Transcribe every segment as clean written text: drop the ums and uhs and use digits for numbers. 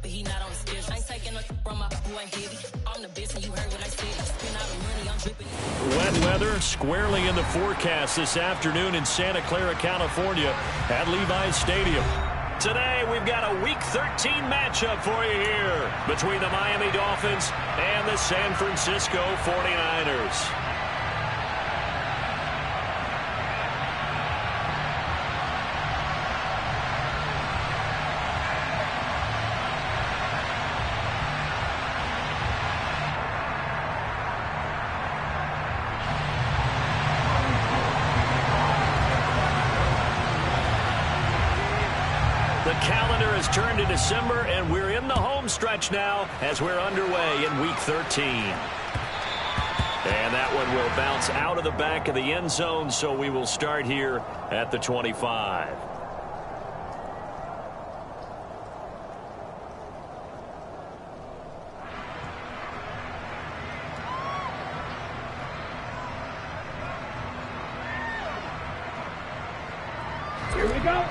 but he not on the schedule. I ain't taking a from my boy heavy. I'm the best, and you heard what I said. Spend all the money, I'm dripping. Wet weather squarely in the forecast this afternoon in Santa Clara, California at Levi's Stadium. Today, we've got a Week 13 matchup for you here between the Miami Dolphins and the San Francisco 49ers. The calendar has turned to December, and we're in the home stretch now as we're underway in Week 13. And that one will bounce out of the back of the end zone, so we will start here at the 25. Here we go.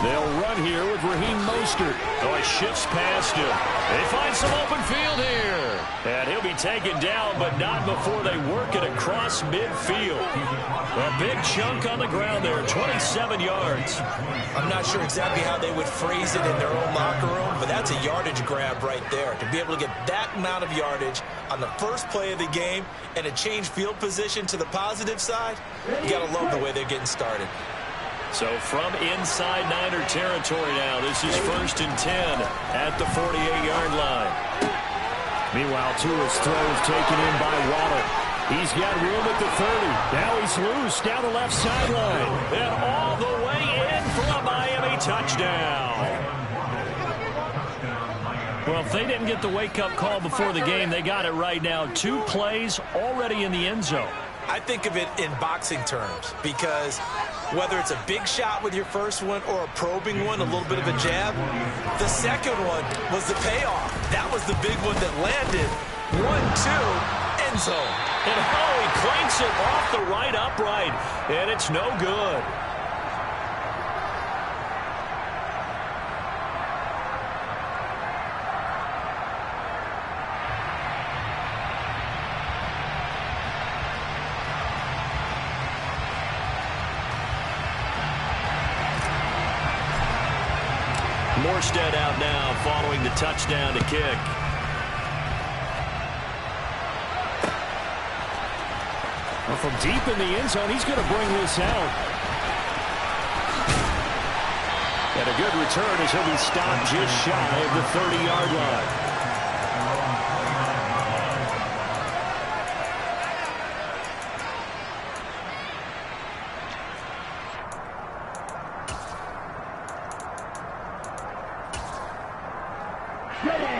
They'll run here with Raheem Mostert. Oh, he shifts past him. They find some open field here. And he'll be taken down, but not before they work it across midfield. A big chunk on the ground there, 27 yards. I'm not sure exactly how they would phrase it in their own locker room, but that's a yardage grab right there. To be able to get that amount of yardage on the first play of the game and a change field position to the positive side, you got to love the way they're getting started. So from inside Niner territory now, this is 1st and 10 at the 48-yard line. Meanwhile, Tua's throw is taken in by Waddle. He's got room at the 30. Now he's loose down the left sideline. And all the way in for a Miami touchdown. Well, if they didn't get the wake-up call before the game, they got it right now. 2 plays already in the end zone. I think of it in boxing terms because whether it's a big shot with your first one or a probing one, a little bit of a jab, the second one was the payoff. That was the big one that landed. 1-2, end zone. And he clanks it off the right upright, and it's no good. Morstead out now following the touchdown to kick. Well, from deep in the end zone, he's going to bring this out. And a good return as he'll be stopped just shy of the 30-yard line.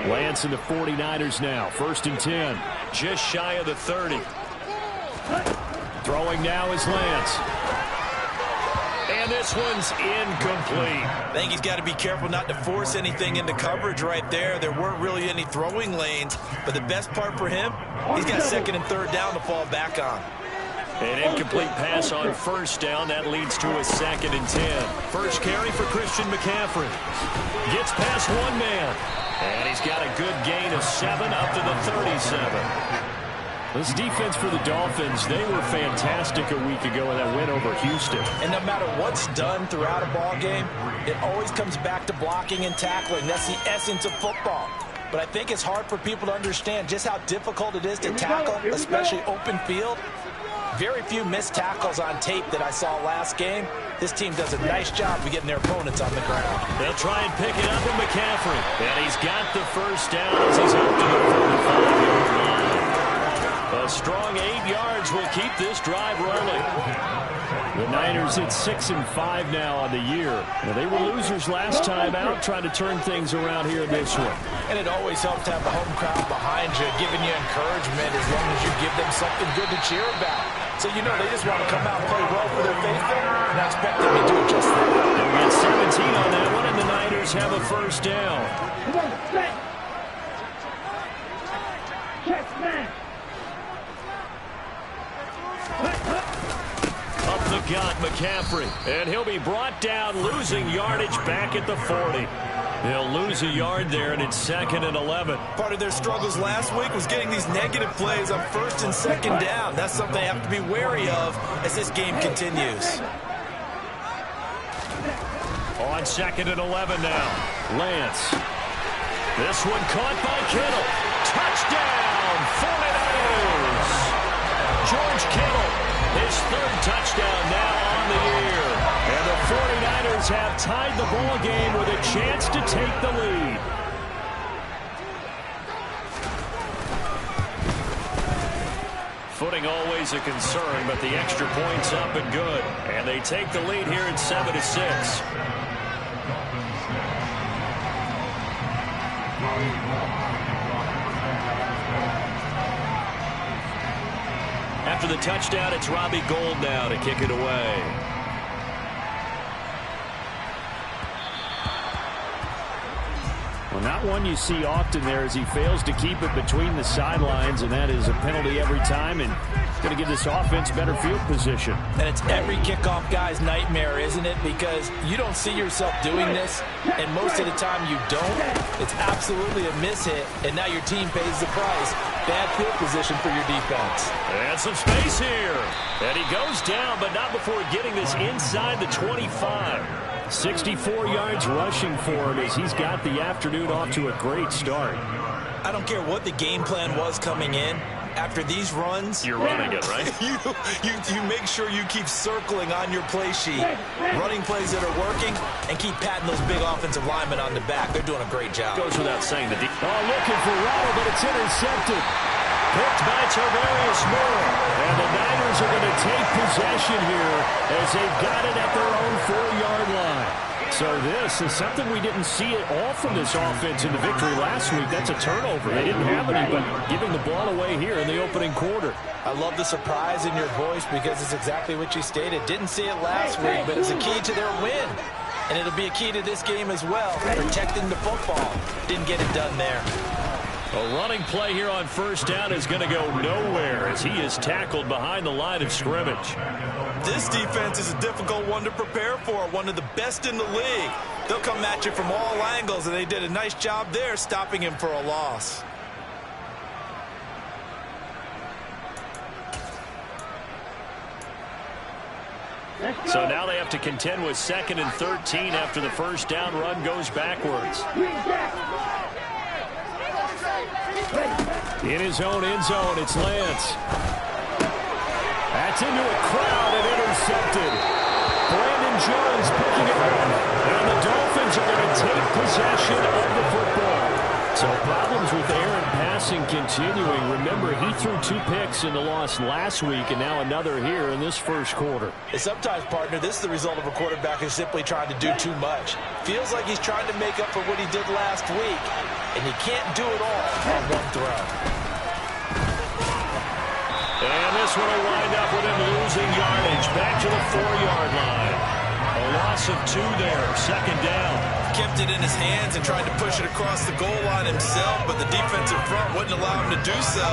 Lance and the 49ers now. 1st and 10. Just shy of the 30. Throwing now is Lance. And this one's incomplete. I think he's got to be careful not to force anything into coverage right there. There weren't really any throwing lanes. But the best part for him, he's got 2nd and 3rd down to fall back on. An incomplete pass on 1st down. That leads to a 2nd and 10. First carry for Christian McCaffrey. Gets past one man. And he's got a good gain of 7 up to the 37. This defense for the Dolphins, they were fantastic a week ago in that win over Houston. And no matter what's done throughout a ball game, it always comes back to blocking and tackling. That's the essence of football. But I think it's hard for people to understand just how difficult it is to tackle, especially open field. Very few missed tackles on tape that I saw last game. This team does a nice job of getting their opponents on the ground. They'll try and pick it up with McCaffrey. And he's got the first down as he's up to the 45-yard line. A strong 8 yards will keep this drive rolling. The Niners at 6-5 now on the year. Now, they were losers last time out, trying to turn things around here in this one. And it always helps to have the home crowd behind you, giving you encouragement as long as you give them something good to cheer about. So, you know, they just want to come out and play well for their faithful, and I expect them to do just that. They'll get 17 on that one, and the Niners have a first down. Come on, set. Check, man. Up the got McCaffrey. And he'll be brought down, losing yardage back at the 40. They'll lose a yard there, and it's 2nd and 11. Part of their struggles last week was getting these negative plays on 1st and 2nd down. That's something they have to be wary of as this game continues. On 2nd and 11 now. Lance. This one caught by Kittle. Touchdown, 49ers. George Kittle, his 3rd touchdown now on the year. And the 49ers have tied the ball game with a chance to take the lead. Footing always a concern, but the extra point's up and good. And they take the lead here at 7-6. After the touchdown, it's Robbie Gould now to kick it away. Well, not one you see often there as he fails to keep it between the sidelines, and that is a penalty every time, and it's going to give this offense better field position. And it's every kickoff guy's nightmare, isn't it? Because you don't see yourself doing this, and most of the time you don't. It's absolutely a mishit, and now your team pays the price. Bad field position for your defense. And some space here. And he goes down, but not before getting this inside the 25. 64 yards rushing for him as he's got the afternoon off to a great start. I don't care what the game plan was coming in. After these runs, you're running it, right? you make sure you keep circling on your play sheet, running plays that are working, and keep patting those big offensive linemen on the back. They're doing a great job. Goes without saying that. Looking for Waddle, but it's intercepted. Picked by Tarvarius Moore. And the Niners are going to take possession here as they've got it at their own 4-yard line. So this is something we didn't see at all from this offense in the victory last week. That's a turnover. They didn't have any, but giving the ball away here in the opening quarter. I love the surprise in your voice because it's exactly what you stated. Didn't see it last week, but it's a key to their win. And it'll be a key to this game as well, protecting the football. Didn't get it done there. A running play here on 1st down is going to go nowhere as he is tackled behind the line of scrimmage. This defense is a difficult one to prepare for, one of the best in the league. They'll come at you from all angles, and they did a nice job there stopping him for a loss. So now they have to contend with 2nd and 13 after the 1st down run goes backwards. In his own end zone, it's Lance. That's into a crowd and intercepted. Brandon Jones picking it up. And the Dolphins are going to take possession of the football. So problems with Aaron passing continuing. Remember, he threw 2 picks in the loss last week and now another here in this 1st quarter. And sometimes, partner, this is the result of a quarterback who's simply trying to do too much. Feels like he's trying to make up for what he did last week, and he can't do it all on one throw. And this one will wind up with him losing yardage back to the 4-yard line. A loss of 2 there, 2nd down. Kept it in his hands and tried to push it across the goal line himself, but the defensive front wouldn't allow him to do so.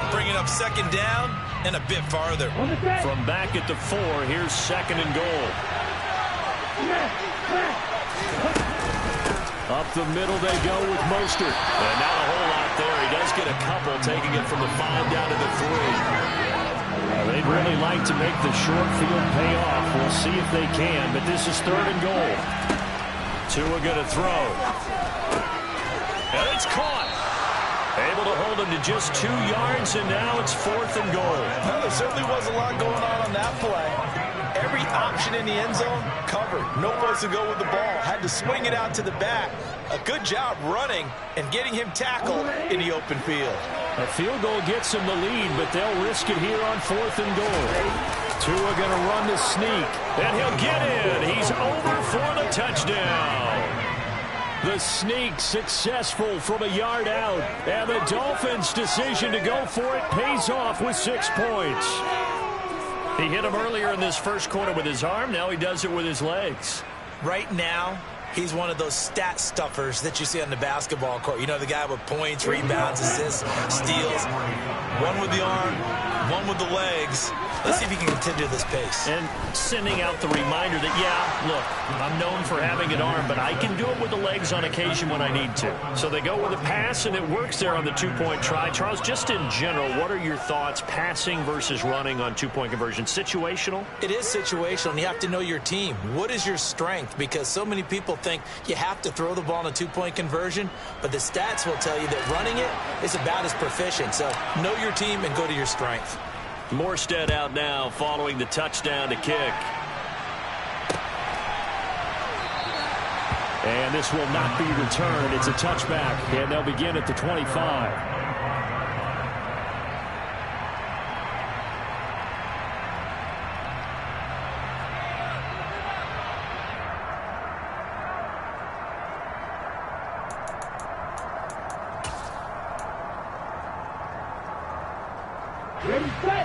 Bringing up 2nd down and a bit farther. From back at the 4, here's 2nd and goal. Up the middle they go with Mostert. And not a whole lot there. He does get a couple, taking it from the 5 down to the 3. They'd really like to make the short field pay off. We'll see if they can, but this is 3rd and goal. Tua going to throw. And it's caught. Able to hold him to just 2 yards, and now it's 4th and goal. Well, there certainly was a lot going on that play. Every option in the end zone covered. No place to go with the ball. Had to swing it out to the back. A good job running and getting him tackled in the open field. A field goal gets him the lead, but they'll risk it here on 4th and goal. Tua going to run the sneak, and he'll get in. He's over for the touchdown. The sneak successful from a yard out, and the Dolphins' decision to go for it pays off with 6 points. He hit him earlier in this 1st quarter with his arm. Now he does it with his legs. Right now, he's one of those stat stuffers that you see on the basketball court. You know, the guy with points, rebounds, assists, steals. One with the arm, one with the legs. Let's see if he can continue this pace. And sending out the reminder that, yeah, look, I'm known for having an arm, but I can do it with the legs on occasion when I need to. So they go with a pass, and it works there on the two-point try. Charles, just in general, what are your thoughts passing versus running on two-point conversion? Situational? It is situational, and you have to know your team. What is your strength? Because so many people think you have to throw the ball in a two-point conversion, but the stats will tell you that running it is about as proficient. So know your team and go to your strength. Morstead out now following the touchdown to kick. And this will not be returned. It's a touchback, and they'll begin at the 25.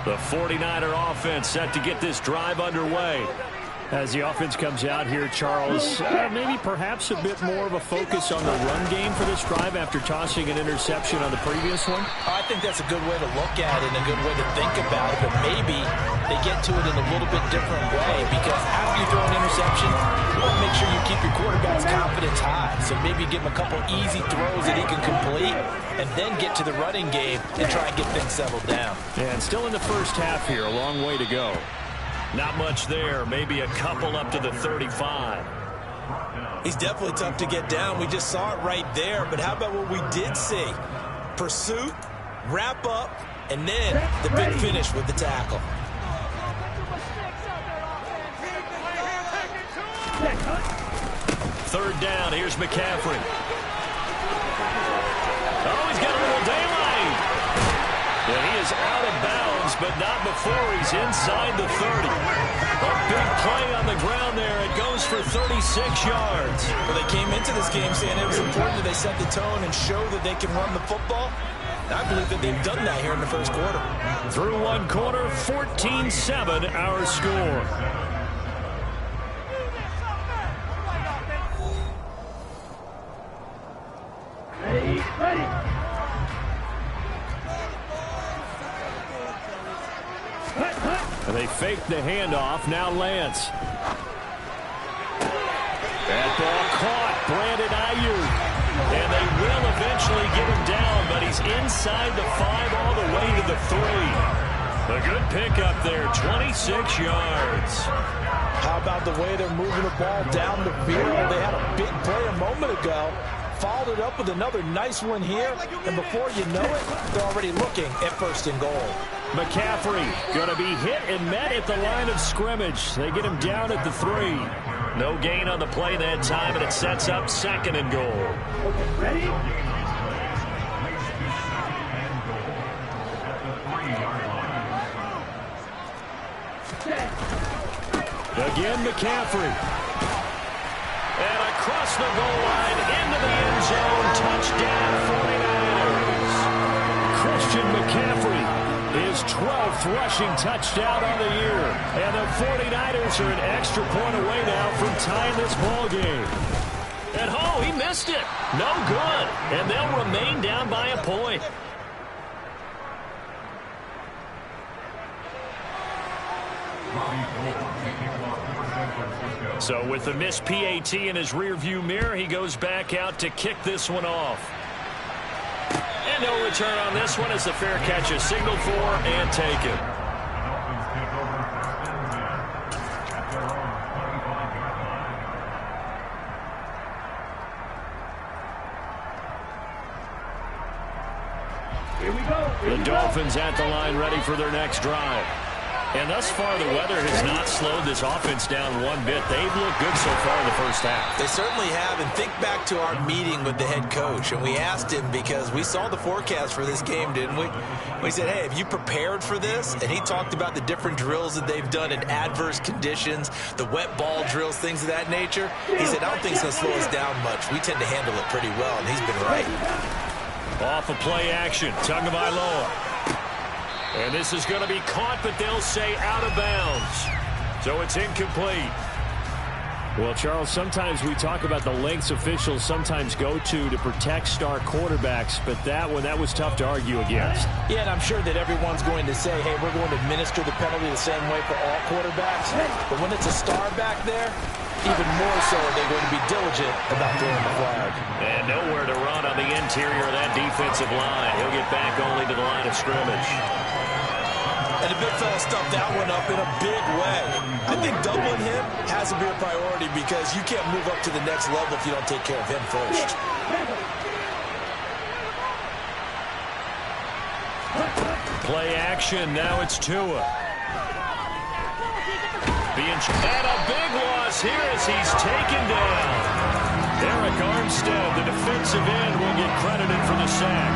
The 49er offense set to get this drive underway. As the offense comes out here, Charles, maybe perhaps a bit more of a focus on the run game for this drive after tossing an interception on the previous one? I think that's a good way to look at it and a good way to think about it, but maybe they get to it in a little bit different way, because after you throw an interception, you want to make sure you keep your quarterback's confidence high. So maybe give him a couple easy throws that he can complete and then get to the running game and try and get things settled down. And still in the first half here, a long way to go. Not much there, maybe a couple up to the 35. He's definitely tough to get down. We just saw it right there, but how about what we did see? Pursuit, wrap up, and then the big finish with the tackle. Third down, here's McCaffrey. Oh, he's got a little daylight. And he is out of bounds, but not before he's inside the 30. A big play on the ground there. It goes for 36 yards. Well, they came into this game saying it was important that they set the tone and show that they can run the football. I believe that they've done that here in the first quarter. Through one quarter, 14-7 our score. Ready. And they fake the handoff. Now Lance. That ball caught. Brandon Ayuk. And they will eventually get him down, but he's inside the 5 all the way to the 3. A good pickup there, 26 yards. How about the way they're moving the ball down the field? They had a big play a moment ago. Followed it up with another nice one here, and before you know it, they're already looking at first and goal. McCaffrey going to be hit and met at the line of scrimmage. They get him down at the 3. No gain on the play that time, and it sets up second and goal. Okay, ready? Again, McCaffrey. And across the goal line, into the end zone, touchdown 49ers. Christian McCaffrey, his 12th rushing touchdown on the year. And the 49ers are an extra point away now from tying this ball game. And oh, he missed it. No good. And they'll remain down by a point. So with the missed PAT in his rearview mirror, he goes back out to kick this one off. And no return on this one as the fair catch is signaled for and taken. Here we go. The Dolphins at the line ready for their next drive. And thus far, the weather has not slowed this offense down one bit. They've looked good so far in the first half. They certainly have, and think back to our meeting with the head coach, and we asked him because we saw the forecast for this game, didn't we? We said, hey, have you prepared for this? And he talked about the different drills that they've done in adverse conditions, the wet ball drills, things of that nature. He said, I don't think it's going to slow us down much. We tend to handle it pretty well, and he's been right. Off of play action, Tagovailoa. And this is going to be caught, but they'll say out of bounds. So it's incomplete. Well, Charles, sometimes we talk about the lengths officials sometimes go to protect star quarterbacks, but that was tough to argue against. Yeah, and I'm sure that everyone's going to say, hey, we're going to administer the penalty the same way for all quarterbacks. But when it's a star back there, even more so are they going to be diligent about throwing the flag. And nowhere to run on the interior of that defensive line. He'll get back only to the line of scrimmage. And the big fella stuffed that one up in a big way. I think doubling him has to be a priority because you can't move up to the next level if you don't take care of him first. Play action. Now it's Tua. And a big loss here as he's taken down. Eric Armstead, the defensive end, will get credited for the sack.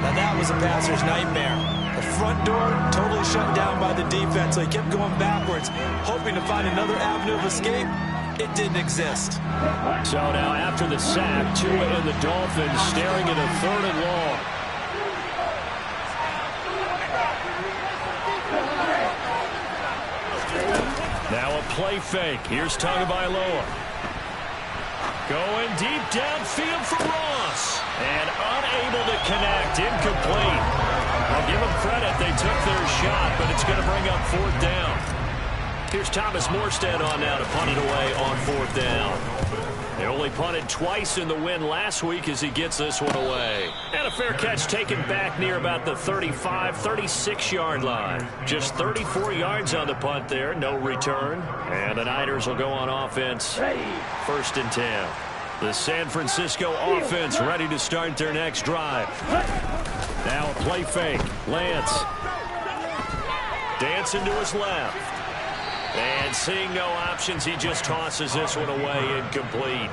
Now that was a passer's nightmare. The front door totally shut down by the defense, so he kept going backwards, hoping to find another avenue of escape. It didn't exist. So now after the sack, Tua and the Dolphins staring at a 3rd and long. Now a play fake. Here's Tagovailoa. Going deep downfield for Ross. And unable to connect. Incomplete. I'll give them credit. They took their shot, but it's going to bring up 4th down. Here's Thomas Morstead on now to punt it away on 4th down. They only punted twice in the win last week as he gets this one away. And a fair catch taken back near about the 35, 36-yard line. Just 34 yards on the punt there. No return. And the Niners will go on offense. 1st and 10. The San Francisco offense ready to start their next drive. Now a play fake. Lance. Dancing to his left. And seeing no options, he just tosses this one away incomplete.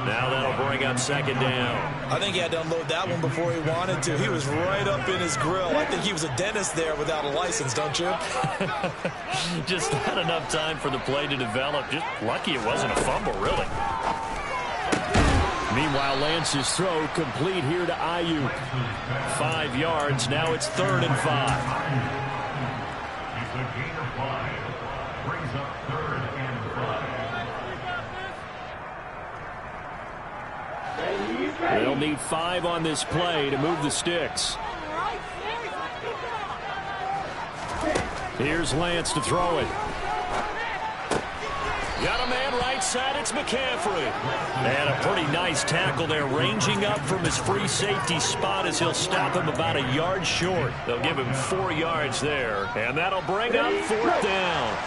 Now that'll bring up 2nd down. I think he had to unload that one before he wanted to. He was right up in his grill. I think he was a dentist there without a license, don't you? Just not enough time for the play to develop. Just lucky it wasn't a fumble, really. Meanwhile, Lance's throw complete here to Ayuk. 5 yards. Now it's 3rd and 5. They'll need 5 on this play to move the sticks. Here's Lance to throw it. Got a man right side. It's McCaffrey. And a pretty nice tackle there, ranging up from his free safety spot as he'll stop him about a yard short. They'll give him 4 yards there. And that'll bring up 4th down.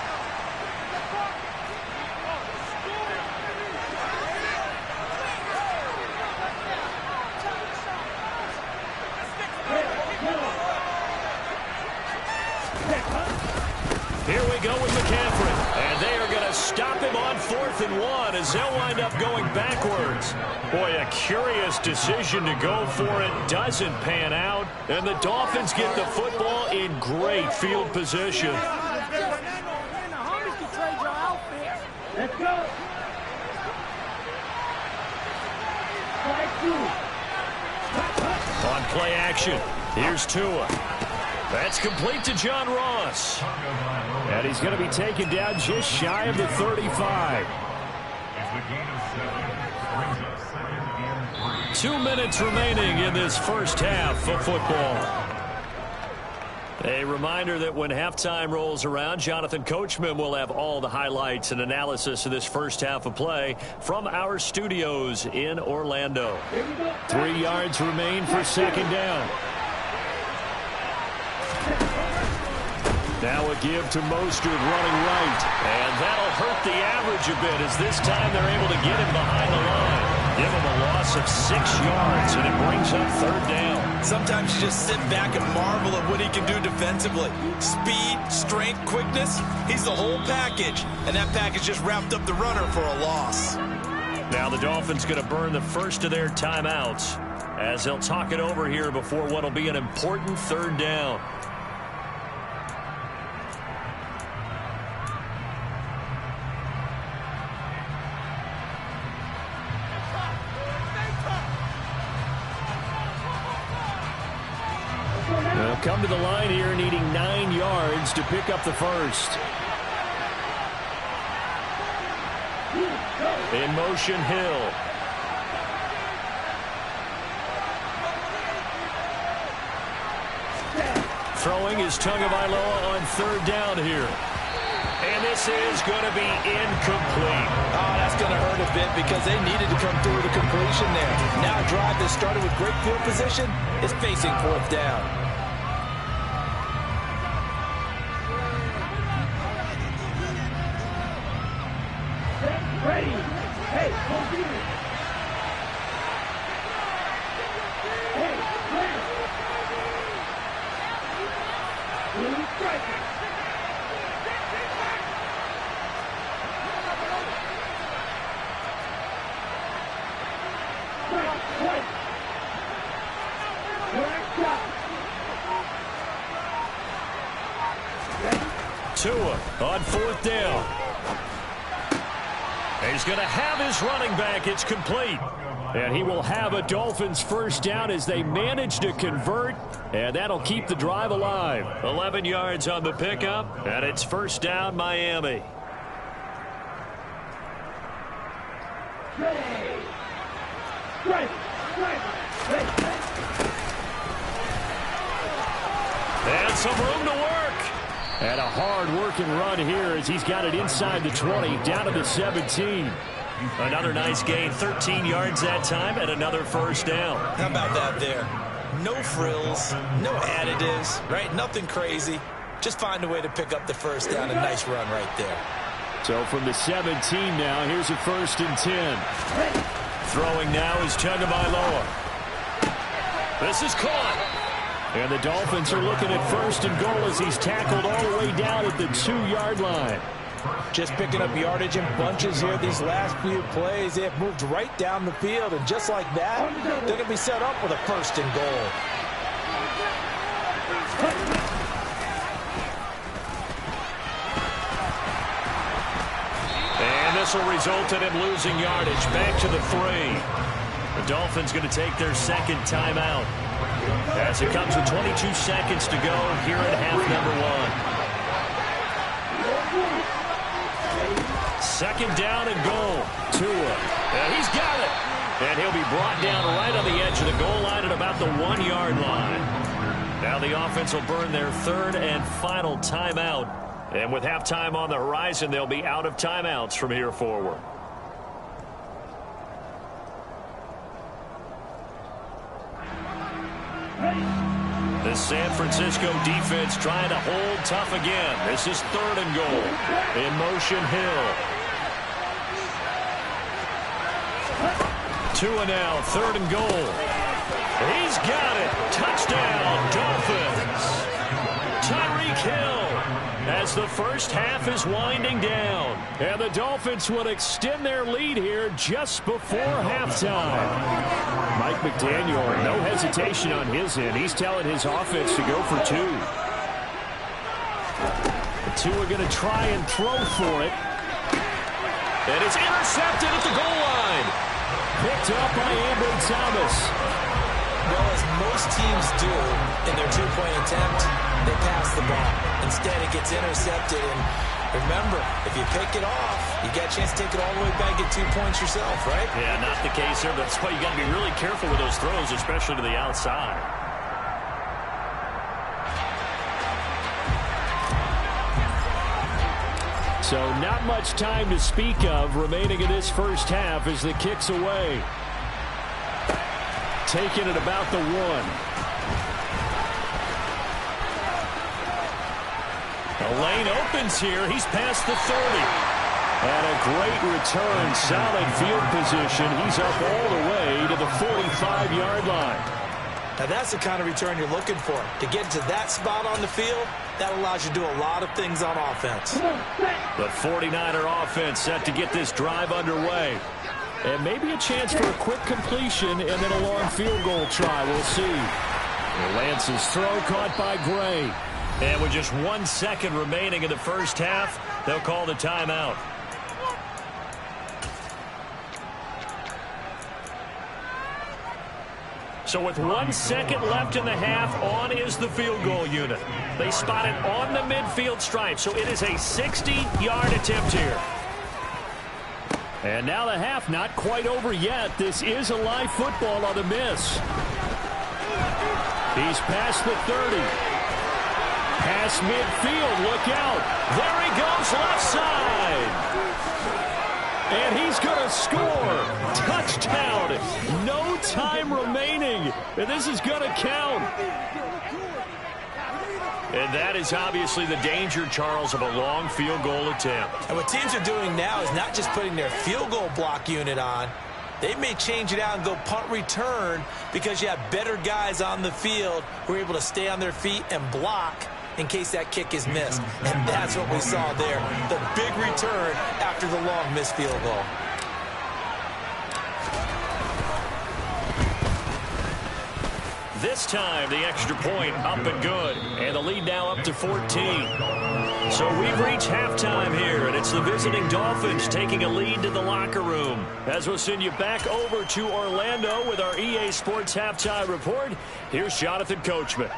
Here we go with McCaffrey. And they are going to stop him on 4th and 1 as they'll wind up going backwards. Boy, a curious decision to go for it. Doesn't pan out. And the Dolphins get the football in great field position. Let's go. On play action, here's Tua. That's complete to John Ross. And he's going to be taken down just shy of the 35. 2 minutes remaining in this first half of football. A reminder that when halftime rolls around, Jonathan Coachman will have all the highlights and analysis of this first half of play from our studios in Orlando. 3 yards remain for 2nd down. Now a give to Mostert running right. And that'll hurt the average a bit as this time they're able to get him behind the line. Give him a loss of 6 yards, and it brings up 3rd down. Sometimes you just sit back and marvel at what he can do defensively. Speed, strength, quickness, he's the whole package. And that package just wrapped up the runner for a loss. Now the Dolphins going to burn the first of their timeouts as they'll talk it over here before what will be an important 3rd down. They'll come to the line here needing 9 yards to pick up the first. In motion, Hill. Throwing is Tagovailoa on third down here. And this is going to be incomplete. Oh, that's going to hurt a bit because they needed to come through with a completion there. Now a drive that started with great field position is facing fourth down. Ready. Hey, come here. Hey, ready. Strike. Tua on fourth down. He's going to have his running back. It's complete. And he will have a Dolphins first down as they manage to convert. And that'll keep the drive alive. 11 yards on the pickup. And it's first down, Miami. And some room to work. And a hard-working run here as he's got it inside the 20, down to the 17. Another nice gain, 13 yards that time, and another first down. How about that there? No frills, no additives, right? Nothing crazy. Just find a way to pick up the first down. A nice run right there. So from the 17 now, here's a 1st and 10. Throwing now is Tagovailoa. This is caught. And the Dolphins are looking at 1st and goal as he's tackled all the way down at the 2-yard line. Just picking up yardage in bunches here these last few plays. They have moved right down the field, and just like that, they're going to be set up with a 1st and goal. And this will result in him losing yardage. Back to the 3. The Dolphins going to take their second timeout as it comes with 22 seconds to go here in half number 1. Second down and goal. Tua. And he's got it. And he'll be brought down right on the edge of the goal line at about the 1-yard line. Now the offense will burn their third and final timeout. And with halftime on the horizon, they'll be out of timeouts from here forward. The San Francisco defense trying to hold tough again. This is 3rd and goal. In motion, Hill. Tua now, 3rd and goal. He's got it. Touchdown, Dolphins. Tyreek Hill as the first half is winding down. And the Dolphins will extend their lead here just before halftime. Mike McDaniel, no hesitation on his end. He's telling his offense to go for 2. The Tua going to try and throw for it. And it's intercepted at the goal line. Picked up by Ambry Thomas. Well, as most teams do in their 2-point attempt, they pass the ball. Instead, it gets intercepted. And remember, if you pick it off, you got a chance to take it all the way back and get 2 points yourself, right? Yeah, not the case here. That's why you got to be really careful with those throws, especially to the outside. So not much time to speak of remaining in this first half as the kick's away. Taking it about the 1. The lane opens here. He's past the 30. And a great return. Solid field position. He's up all the way to the 45-yard line. Now that's the kind of return you're looking for. To get to that spot on the field, that allows you to do a lot of things on offense. The 49er offense set to get this drive underway. And maybe a chance for a quick completion and then a long field goal try. We'll see. Lance's throw caught by Gray. And with just 1 second remaining in the first half, they'll call the timeout. So with 1 second left in the half, on is the field goal unit. They spot it on the midfield stripe, so it is a 60-yard attempt here. And now the half not quite over yet. This is a live football on the miss. He's past the 30. Past midfield. Look out. There he goes left side. And he's going to score. Touchdown. No time remaining. And this is going to count. And that is obviously the danger, Charles, of a long field goal attempt. And what teams are doing now is not just putting their field goal block unit on. They may change it out and go punt return because you have better guys on the field who are able to stay on their feet and block in case that kick is missed. And that's what we saw there. The big return after the long missed field goal. This time, the extra point up and good. And the lead now up to 14. So we've reached halftime here, and it's the visiting Dolphins taking a lead to the locker room. As we'll send you back over to Orlando with our EA Sports Halftime Report, here's Jonathan Coachman.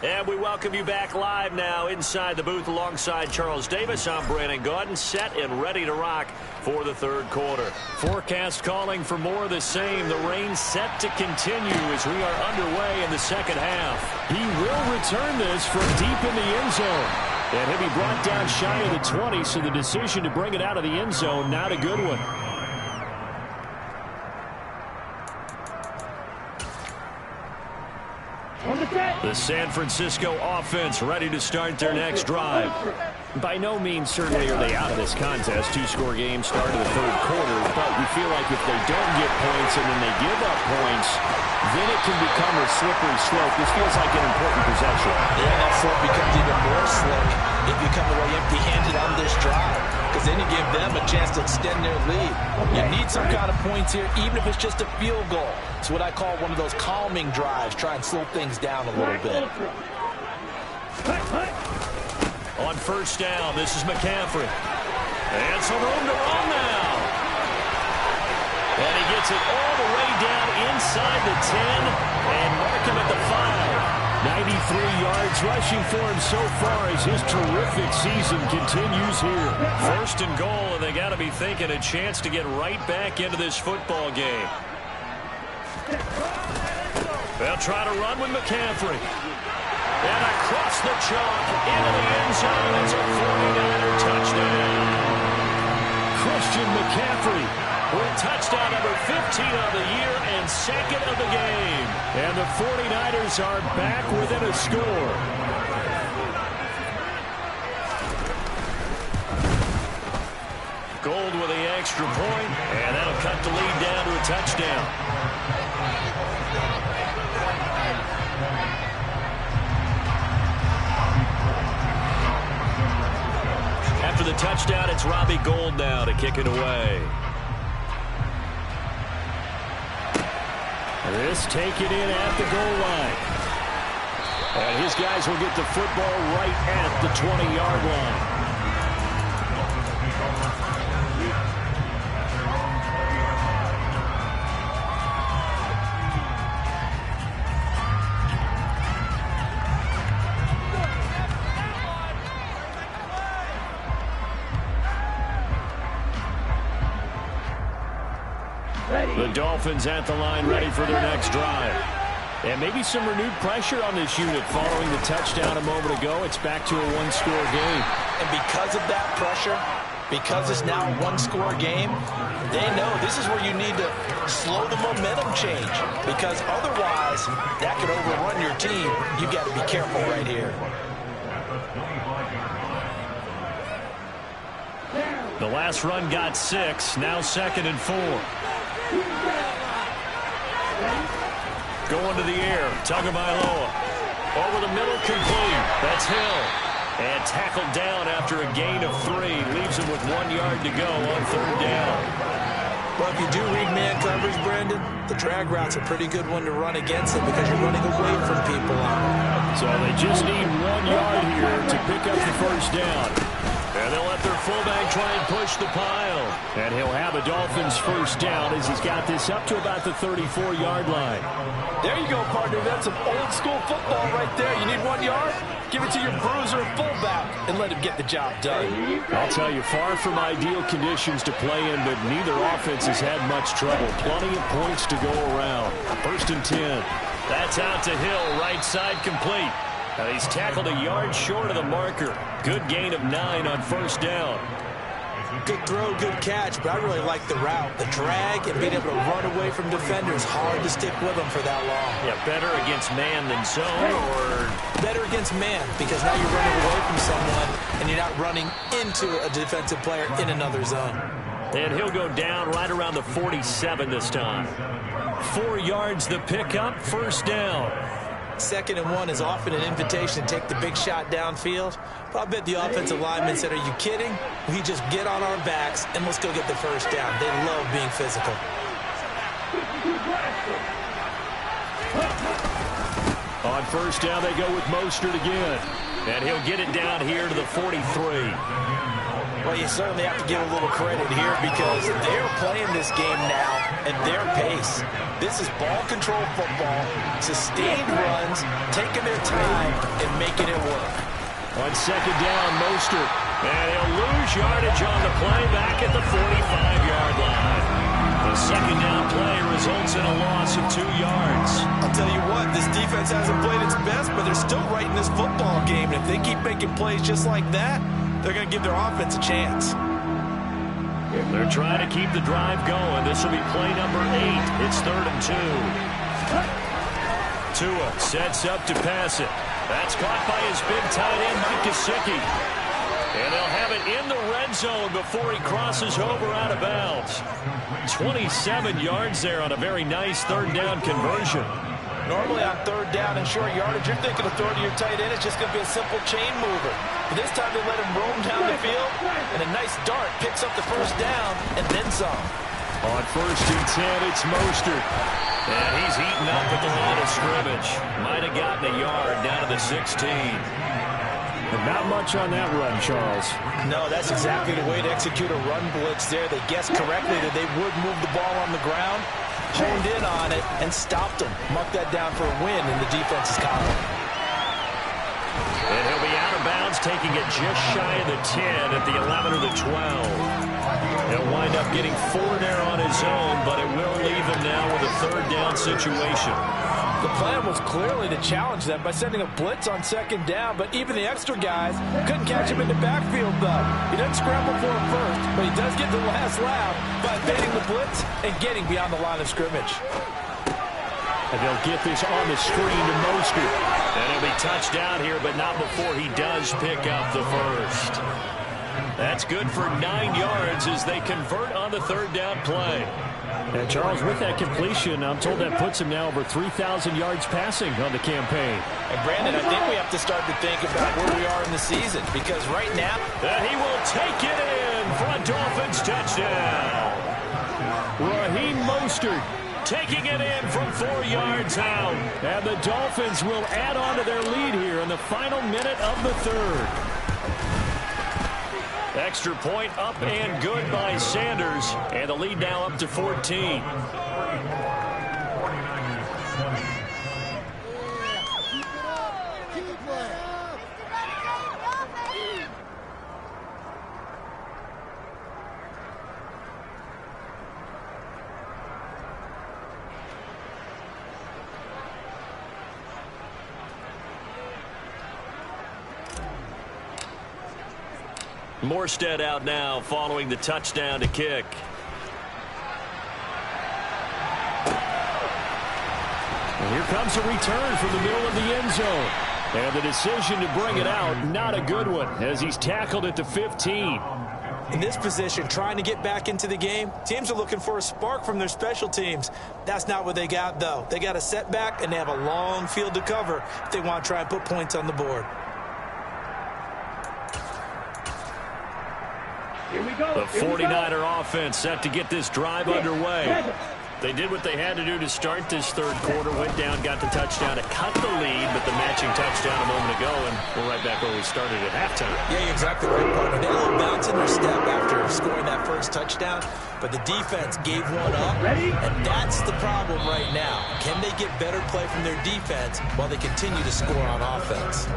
And we welcome you back live now inside the booth alongside Charles Davis. I'm Brandon Gaudin, set and ready to rock for the third quarter. Forecast calling for more of the same. The rain set to continue as we are underway in the second half. He will return this from deep in the end zone. And he'll be brought down shy of the 20, so the decision to bring it out of the end zone, not a good one. The San Francisco offense ready to start their next drive. By no means certainly are they out of this contest. Two-score game start of the third quarter, but we feel like if they don't get points and then they give up points, then it can become a slippery slope. This feels like an important possession. Yeah, that slope becomes even more slick if you come away empty-handed on this drive, because then you give them a chance to extend their lead. You need some kind of points here, even if it's just a field goal. It's what I call one of those calming drives. Try and slow things down a little bit. On first down, this is McCaffrey. And some room to run now. And he gets it all the way down inside the 10 and mark him at the 5. 93 yards rushing for him so far as his terrific season continues here. First and goal, and they got to be thinking a chance to get right back into this football game. They'll try to run with McCaffrey. And across the chalk into the end zone. It's a 49er touchdown. Christian McCaffrey with touchdown number 15 of the year and second of the game. And the 49ers are back within a score. Gold with the extra point, and that'll cut the lead down to a touchdown. After the touchdown, it's Robbie Gould now to kick it away. This take it in at the goal line. And his guys will get the football right at the 20-yard line. The Dolphins at the line ready for their next drive. And maybe some renewed pressure on this unit following the touchdown a moment ago. It's back to a one-score game. And because of that pressure, because it's now a one-score game, they know this is where you need to slow the momentum change. Because otherwise, that could overrun your team. You've got to be careful right here. The last run got 6. Now 2nd and 4. Going to the air. Tagovailoa. Over the middle, complete. That's Hill. And tackled down after a gain of 3. Leaves him with 1 yard to go on third down. Well, if you do read man coverage, Brendan, the drag route's a pretty good one to run against it because you're running away from people on it. So they just need 1 yard here to pick up the first down. And they'll let their fullback try and push the pile. And he'll have a Dolphins first down as he's got this up to about the 34-yard line. There you go, partner. That's some old-school football right there. You need 1 yard? Give it to your bruiser and fullback and let him get the job done. I'll tell you, far from ideal conditions to play in, but neither offense has had much trouble. Plenty of points to go around. 1st and 10. That's out to Hill, right side complete. And he's tackled a yard short of the marker. Good gain of 9 on 1st down. Good throw, good catch, but I really like the route. The drag and being able to run away from defenders. Hard to stick with them for that long. Yeah, better against man than zone, or better against man, because now you're running away from someone and you're not running into a defensive player in another zone. And he'll go down right around the 47 this time. 4 yards the pickup, 1st down. 2nd and 1 is often an invitation to take the big shot downfield. But I bet the offensive lineman said, are you kidding? We just get on our backs and let's go get the 1st down. They love being physical. On 1st down, they go with Mostert again. And he'll get it down here to the 43. Well, you certainly have to give a little credit here because they're playing this game now at their pace. This is ball control football, sustained runs, taking their time and making it work. On 2nd down, Mostert. And he'll lose yardage on the play back at the 45-yard line. The 2nd down play results in a loss of 2 yards. I'll tell you what, this defense hasn't played its best, but they're still right in this football game. And if they keep making plays just like that, they're going to give their offense a chance. They're trying to keep the drive going. This will be play number 8. It's 3rd and 2. Tua sets up to pass it. That's caught by his big tight end, Mike Gesicki. And they'll have it in the red zone before he crosses over out of bounds. 27 yards there on a very nice 3rd down conversion. Normally on 3rd down and short yardage, you're thinking of throwing to your tight end. It's just going to be a simple chain mover. But this time they let him roam down the field, and a nice dart picks up the 1st down and then some. On 1st and 10, it's Mostert. And he's heating up at the line of scrimmage. Might have gotten a yard down to the 16. But not much on that run, Charles. No, that's exactly the way to execute a run blitz there. They guessed correctly that they would move the ball on the ground, honed in on it, and stopped them. Mark that down for a win in the defense's column. And he'll be out of bounds, taking it just shy of the 10 at the 11 or the 12. He'll wind up getting 4 there on his own, but it will leave him now with a 3rd down situation. The plan was clearly to challenge them by sending a blitz on 2nd down, but even the extra guys couldn't catch him in the backfield, though. He doesn't scramble for him first, but he does get the last laugh by evading the blitz and getting beyond the line of scrimmage. And they'll get this on the screen to Mostert. And he'll be touched down here, but not before he does pick up the 1st. That's good for 9 yards as they convert on the 3rd down play. And Charles, with that completion, I'm told that puts him now over 3,000 yards passing on the campaign. And Brandon, I think we have to start to think about where we are in the season, because right now, he will take it in for a Dolphins touchdown. Raheem Mostert taking it in from 4 yards out. And the Dolphins will add on to their lead here in the final minute of the 3rd. Extra point up and good by Sanders. And the lead now up to 14. Morstead out now following the touchdown to kick. And here comes a return from the middle of the end zone. And the decision to bring it out, not a good one, as he's tackled at the 15. In this position, trying to get back into the game, teams are looking for a spark from their special teams. That's not what they got, though. They got a setback, and they have a long field to cover if they want to try and put points on the board. Here we go. The 49er offense set to get this drive underway. They did what they had to do to start this third quarter. Went down, got the touchdown to cut the lead, but the matching touchdown a moment ago, and we're right back where we started at halftime. Yeah, you're exactly right, partner. They had a little bounce in their step after scoring that first touchdown, but the defense gave one up, and that's the problem right now. Can they get better play from their defense while they continue to score on offense?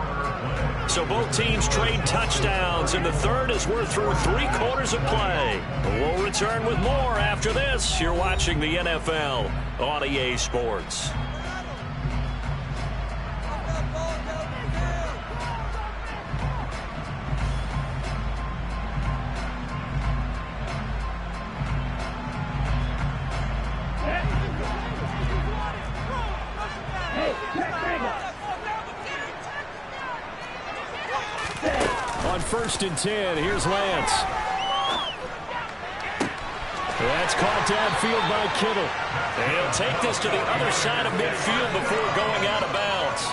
So both teams trade touchdowns in the third as we're through 3 quarters of play. We'll return with more after this. You're watching the NFL on EA Sports. On 1st and 10, here's Lance. That's caught downfield by Kittle. And he'll take this to the other side of midfield before going out of bounds.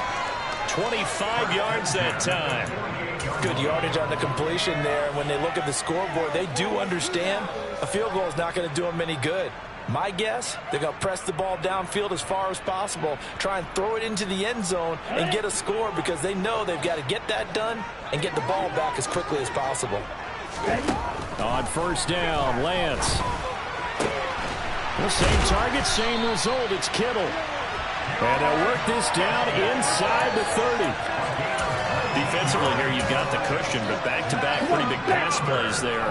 25 yards that time. Good yardage on the completion there. When they look at the scoreboard, they do understand a field goal is not going to do them any good. My guess, they're going to press the ball downfield as far as possible, try and throw it into the end zone and get a score because they know they've got to get that done and get the ball back as quickly as possible. On 1st down, Lance. The same target, same result. It's Kittle. And they'll work this down inside the 30. Defensively here, you've got the cushion, but back-to-back pretty big pass plays there.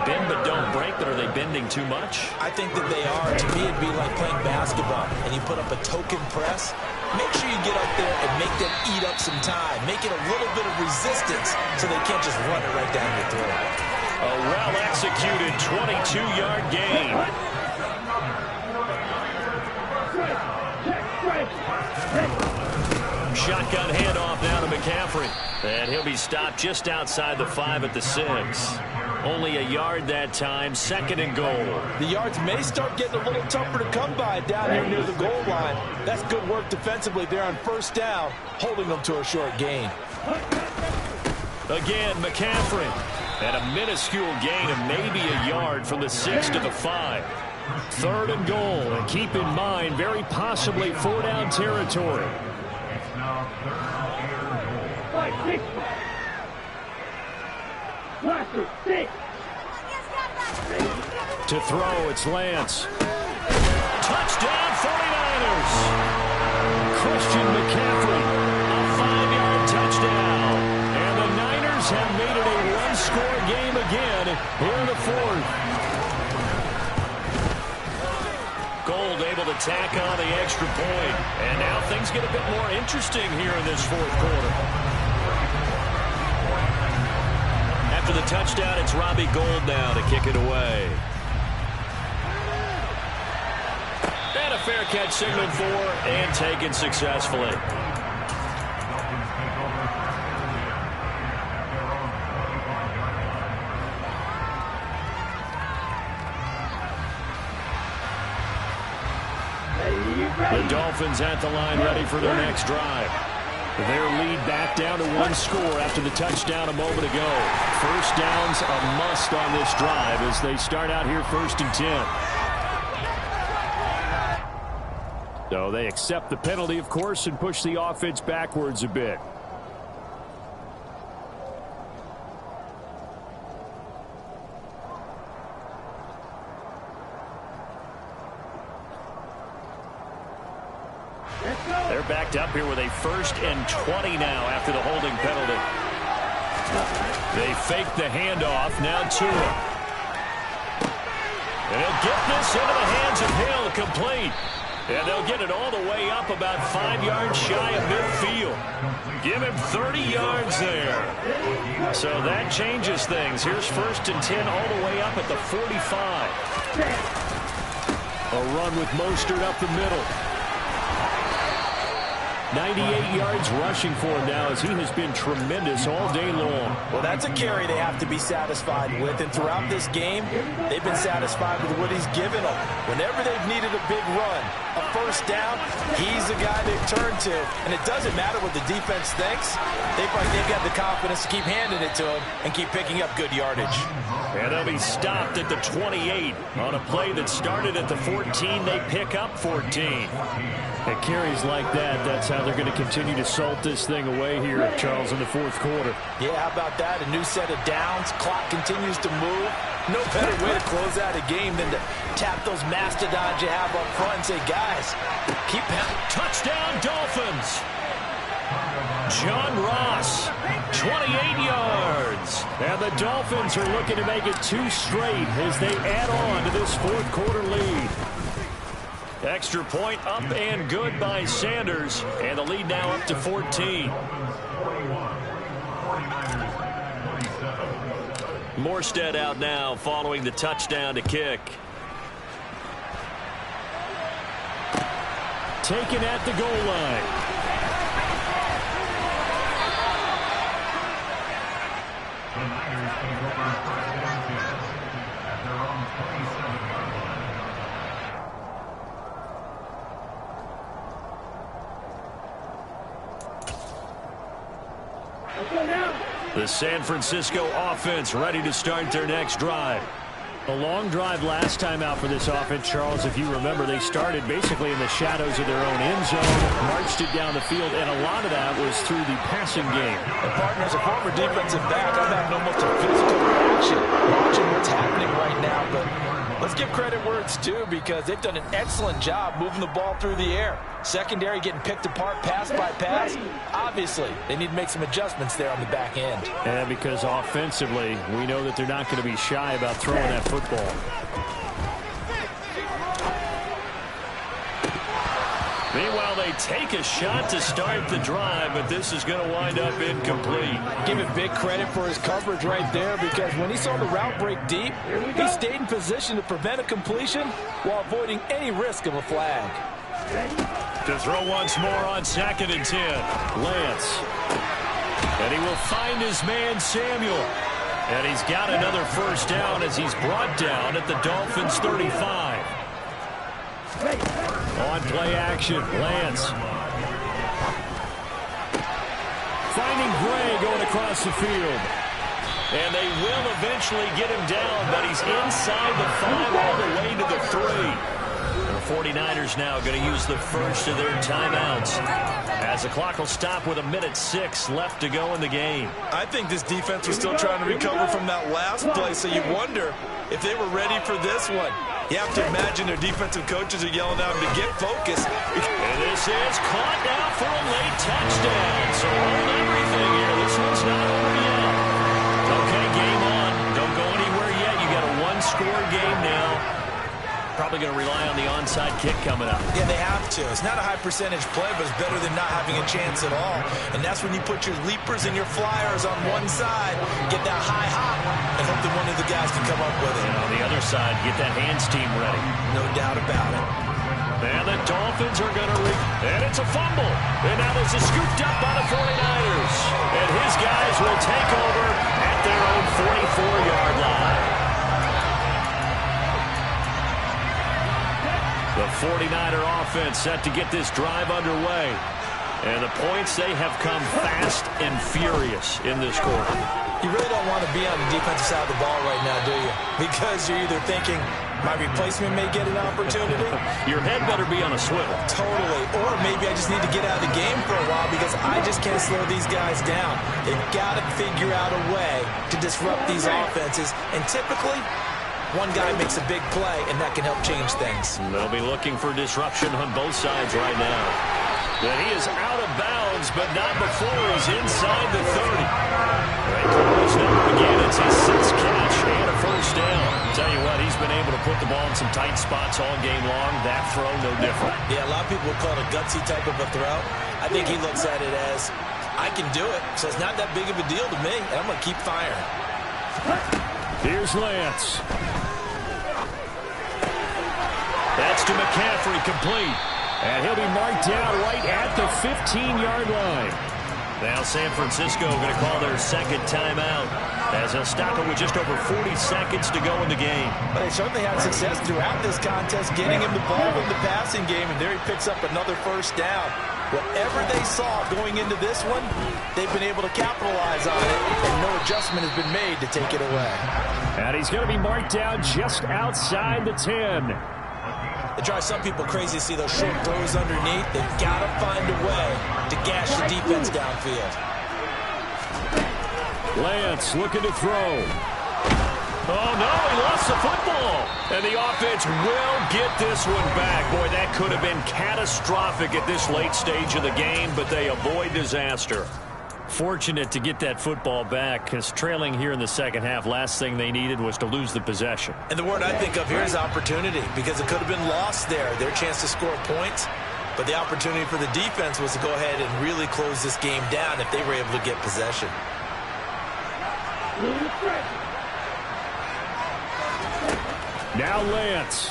Bend but don't break, but are they bending too much? I think that they are. To me, it'd be like playing basketball, and you put up a token press. Make sure you get up there and make them eat up some time. Make it a little bit of resistance so they can't just run it right down your throat. A well-executed 22-yard gain. Shotgun handoff now to McCaffrey. And he'll be stopped just outside the 5 at the 6. Only a yard that time, 2nd and goal. The yards may start getting a little tougher to come by down here near the goal line. That's good work defensively there on 1st down, holding them to a short gain. Again, McCaffrey. And a minuscule gain of maybe a yard from the 6 to the 5. 3rd and goal. And keep in mind, very possibly 4-down territory. To throw, it's Lance. Touchdown, 49ers. Christian McCaffrey, a 5-yard touchdown. And the Niners have made it a one-score game again here in the 4th. Gold able to tack on the extra point. And now things get a bit more interesting here in this 4th quarter. After the touchdown, it's Robbie Gould now to kick it away. And a fair catch signaled for and taken successfully. The Dolphins at the line ready for their next drive. Their lead back down to 1 score after the touchdown a moment ago. 1st down's a must on this drive as they start out here 1st and 10. So they accept the penalty, of course, and push the offense backwards a bit. They're backed up here with a 1st and 20 now after the holding penalty. They fake the handoff. Now Tua. And he'll get this into the hands of Hill, complete. And they'll get it all the way up about 5 yards shy of midfield. Give him 30 yards there. So that changes things. Here's 1st and 10 all the way up at the 45. A run with Mostert up the middle. 98 yards rushing for him now as he has been tremendous all day long. Well, that's a carry they have to be satisfied with, and throughout this game, they've been satisfied with what he's given them. Whenever they've needed a big run, a first down, he's the guy they've turned to. And it doesn't matter what the defense thinks. They've got the confidence to keep handing it to him and keep picking up good yardage. And they'll be stopped at the 28 on a play that started at the 14. They pick up 14. At carries like that, that's how they're going to continue to salt this thing away here, Charles, in the fourth quarter. Yeah, how about that? A new set of downs. Clock continues to move. No better way to close out a game than to tap those mastodons you have up front and say, guys, keep pounding. Touchdown, Dolphins. John Ross, 28 yards. And the Dolphins are looking to make it 2 straight as they add on to this fourth quarter lead. Extra point up and good by Sanders. And the lead now up to 14. Morstead out now following the touchdown to kick. Taken at the goal line. The San Francisco offense ready to start their next drive. A long drive last time out for this offense, Charles. If you remember, they started basically in the shadows of their own end zone, marched it down the field, and a lot of that was through the passing game. And partner, as a former defensive back, I'm having almost a physical reaction watching what's happening right now. But let's give credit where it's due, because they've done an excellent job moving the ball through the air. Secondary getting picked apart pass by pass. Obviously, they need to make some adjustments there on the back end. And because offensively, we know that they're not going to be shy about throwing that football. Meanwhile, they take a shot to start the drive, but this is going to wind up incomplete. Give him big credit for his coverage right there, because when he saw the route break deep, he stayed in position to prevent a completion while avoiding any risk of a flag. To throw once more on 2nd and 10. Lance. And he will find his man, Samuel. And he's got another first down as he's brought down at the Dolphins' 35. On play action, Lance. Finding Gray going across the field. And they will eventually get him down, but he's inside the 5 all the way to the 3. The 49ers now going to use the first of their timeouts as the clock will stop with 1:06 left to go in the game. I think this defense was still trying to recover from that last play, so you wonder if they were ready for this one. You have to imagine their defensive coaches are yelling at them to get focused. And this is caught now for a late touchdown. So hold everything here. This one's not over yet. Okay, game on. Don't go anywhere yet. You got a 1-score game now. Probably going to rely on the onside kick coming up. Yeah, they have to. It's not a high percentage play, but it's better than not having a chance at all. And that's when you put your leapers and your flyers on one side, get that high hop, and hope that one of the guys can come up with it. And on the other side, get that hands team ready. No doubt about it. And the Dolphins are going to and it's a fumble. And now this is scooped up by the 49ers. And his guys will take over at their own 44-yard line. The 49er offense set to get this drive underway. And the points, they have come fast and furious in this quarter. You really don't want to be on the defensive side of the ball right now, do you? Because you're either thinking, my replacement may get an opportunity. Your head better be on a swivel. Totally. Or maybe I just need to get out of the game for a while because I just can't slow these guys down. They've got to figure out a way to disrupt these offenses. And typically, one guy makes a big play, and that can help change things. They'll be looking for disruption on both sides right now. But he is out of bounds, but not before he's inside the 30. They call his number again. It's his 6th catch and a first down. Tell you what, he's been able to put the ball in some tight spots all game long. That throw, no different. Yeah, a lot of people would call it a gutsy type of a throw. I think he looks at it as, I can do it, so it's not that big of a deal to me, and I'm going to keep firing. Here's Lance. That's to McCaffrey, complete. And he'll be marked down right at the 15-yard line. Now San Francisco going to call their second timeout as they'll stop it with just over 40 seconds to go in the game. Well, they certainly had success throughout this contest getting him the ball in the passing game, and there he picks up another first down. Whatever they saw going into this one, they've been able to capitalize on it, and no adjustment has been made to take it away. And he's going to be marked down just outside the 10. It drives some people crazy to see those short throws underneath. They've got to find a way to gash the defense downfield. Lance looking to throw. Oh, no, he lost the football. And the offense will get this one back. Boy, that could have been catastrophic at this late stage of the game, but they avoid disaster. Fortunate to get that football back, because trailing here in the second half, last thing they needed was to lose the possession. And the word I think of here is opportunity, because it could have been lost there, their chance to score points. But the opportunity for the defense was to go ahead and really close this game down if they were able to get possession. Now Lance.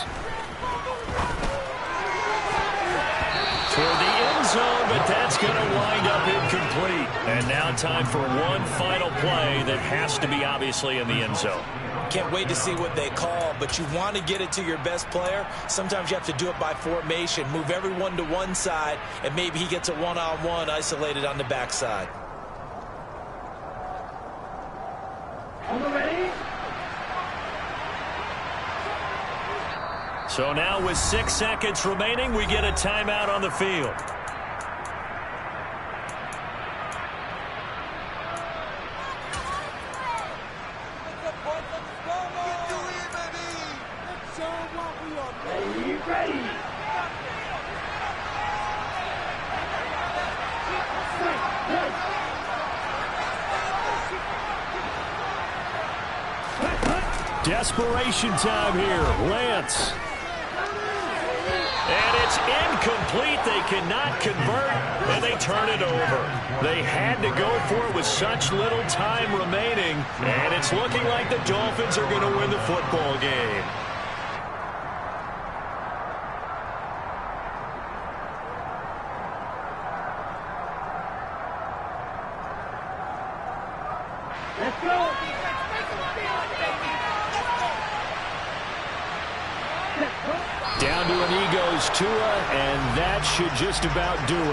Toward the end zone, but that's going to wind up incomplete. And now time for one final play that has to be obviously in the end zone. Can't wait to see what they call, but you want to get it to your best player. Sometimes you have to do it by formation. Move everyone to one side, and maybe he gets a one-on-one isolated on the backside. On the ready? So now with 6 seconds remaining, we get a timeout on the field. Ready. Desperation time here. Lance. And it's incomplete. They cannot convert, and they turn it over. They had to go for it with such little time remaining, and it's looking like the Dolphins are going to win the football game. Let's go. Down to an he goes Tua, and that should just about do it.